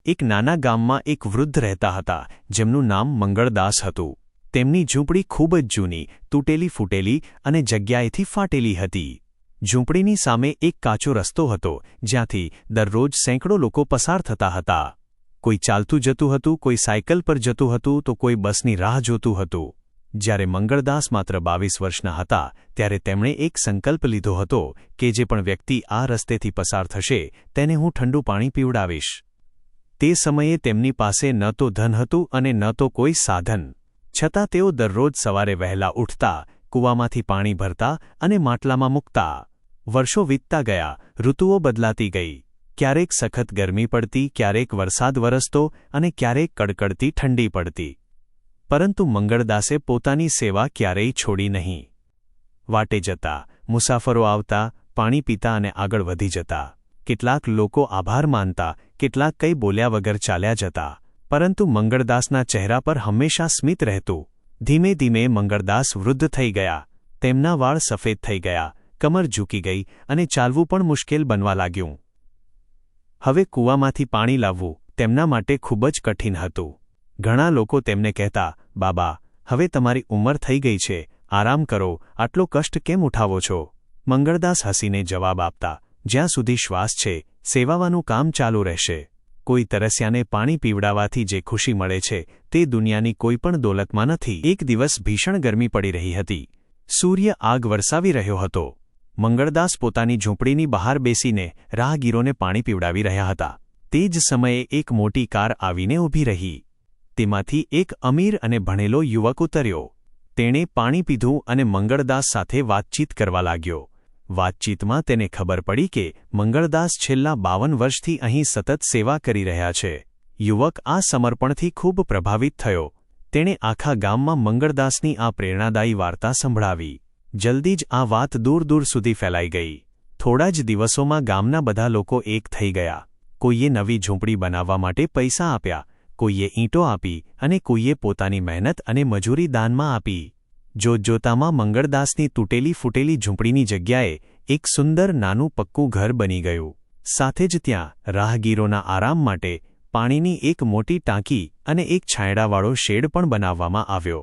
એક નાના ગામમાં એક વૃદ્ધ રહેતા હતા જેમનું નામ મંગળદાસ હતું. તેમની ઝૂંપડી ખૂબ જ જૂની, તૂટેલી ફૂટેલી અને જગ્યાએથી ફાટેલી હતી. ઝૂંપડીની સામે એક કાચો રસ્તો હતો જ્યાંથી દરરોજ સેંકડો લોકો પસાર થતા હતા. કોઈ ચાલતું જતું હતું, કોઈ સાયકલ પર જતું હતું તો કોઈ બસની રાહ જોતું હતું. જ્યારે મંગળદાસ માત્ર 22 વર્ષના હતા ત્યારે તેમણે એક સંકલ્પ લીધો હતો કે જે પણ વ્યક્તિ આ રસ્તેથી પસાર થશે તેને હું ઠંડુ પાણી પીવડાવીશ. તે સમયે તેમની પાસે ન તો ધન હતું અને ન તો કોઈ સાધન. છતાં તેઓ દરરોજ સવારે વહેલા ઉઠતા, કૂવામાંથી પાણી ભરતા અને માટલામાં મૂકતા. વર્ષો વીતતા ગયા, ઋતુઓ બદલાતી ગઈ. ક્યારેક સખત ગરમી પડતી, ક્યારેક વરસાદ વરસતો અને ક્યારેક કડકડતી ઠંડી પડતી. પરંતુ મંગળદાસે પોતાની સેવા ક્યારેય છોડી નહીં. વાટે જતા, મુસાફરો આવતા, પાણી પીતા અને આગળ વધી જતા. કેટલાક લોકો આભાર માનતા, કેટલાક કંઈ બોલ્યા વગર ચાલ્યા જતા. પરંતુ મંગળદાસના ચહેરા પર હંમેશા સ્મિત રહેતું. ધીમે ધીમે મંગળદાસ વૃદ્ધ થઈ ગયા. તેમના વાળ સફેદ થઈ ગયા, કમર ઝૂકી ગઈ અને ચાલવું પણ મુશ્કેલ બનવા લાગ્યું. હવે કૂવામાંથી પાણી લાવવું તેમના માટે ખૂબ જ કઠિન હતું. ઘણા લોકો તેમને કહેતા, બાબા, હવે તમારી ઉંમર થઈ ગઈ છે, આરામ કરો, આટલો કષ્ટ કેમ ઉઠાવો છો? મંગળદાસ હસીને જવાબ આપતા, જ્યાં સુધી શ્વાસ છે, સેવાવાનું કામ ચાલુ રહેશે. કોઈ તરસ્યાને પાણી પીવડાવવાથી જે ખુશી મળે છે તે દુનિયાની કોઈ પણ દોલતમાં નથી. એક દિવસ ભીષણ ગરમી પડી રહી હતી. સૂર્ય આગ વરસાવી રહ્યો હતો. મંગળદાસ પોતાની ઝૂંપડીની બહાર બેસીને રાહગીરોને પાણી પીવડાવી રહ્યા હતા. તે જ સમયે એક મોટી કાર આવીને ઊભી રહી. તેમાંથી એક અમીર અને ભણેલો યુવક ઉતર્યો. તેણે પાણી પીધું અને મંગળદાસ સાથે વાતચીત કરવા લાગ્યો. વાતચીતમાં તેને ખબર પડી કે મંગળદાસ છેલ્લા 52 વર્ષથી અહીં સતત સેવા કરી રહ્યા છે. યુવક આ સમર્પણથી ખૂબ પ્રભાવિત થયો. તેણે આખા ગામમાં મંગળદાસની આ પ્રેરણાદાયી વાર્તા સંભળાવી. જલ્દી જ આ વાત દૂર દૂર સુધી ફેલાઈ ગઈ. થોડા જ દિવસોમાં ગામના બધા લોકો એક થઈ ગયા. કોઈએ નવી ઝૂંપડી બનાવવા માટે પૈસા આપ્યા, કોઈએ ઈંટો આપી અને કોઈએ પોતાની મહેનત અને મજૂરી દાનમાં આપી. જોતજોતામાં મંગળદાસની તૂટેલી ફૂટેલી ઝૂંપડીની જગ્યાએ એક સુંદર નાનું પક્કું ઘર બની ગયું. સાથે જ ત્યાં રાહગીરોના આરામ માટે પાણીની એક મોટી ટાંકી અને એક છાંયડાવાળો શેડ પણ બનાવવામાં આવ્યો.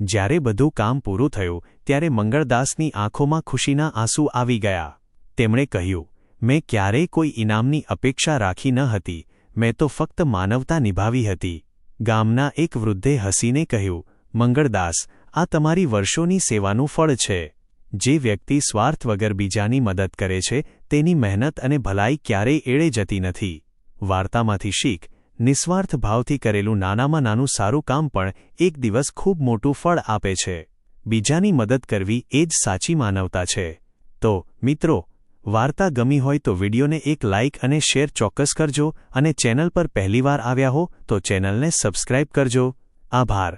જ્યારે બધું કામ પૂરું થયું ત્યારે મંગળદાસની આંખોમાં ખુશીના આંસુ આવી ગયા. તેમણે કહ્યું, મેં ક્યારેય કોઈ ઇનામની અપેક્ષા રાખી ન હતી, મેં તો ફક્ત માનવતા નિભાવી હતી. ગામના એક વૃદ્ધે હસીને કહ્યું, મંગળદાસ, આ તમારી વર્ષોની સેવાનું ફળ છે. જે વ્યક્તિ સ્વાર્થ વગર બીજાની મદદ કરે છે તેની મહેનત અને ભલાઈ ક્યારેય એળે જતી નથી. વાર્તામાંથી શીખ: નિસ્વાર્થ ભાવથી કરેલું નાનામાં નાનું સારું કામ પણ એક દિવસ ખૂબ મોટું ફળ આપે છે. બીજાની મદદ કરવી એ જ સાચી માનવતા છે. તો મિત્રો, વાર્તા ગમી હોય તો વિડીયોને એક લાઇક અને શેર ચોક્કસ કરજો અને ચેનલ પર પહેલીવાર આવ્યા હો તો ચેનલને સબસ્ક્રાઇબ કરજો. આભાર.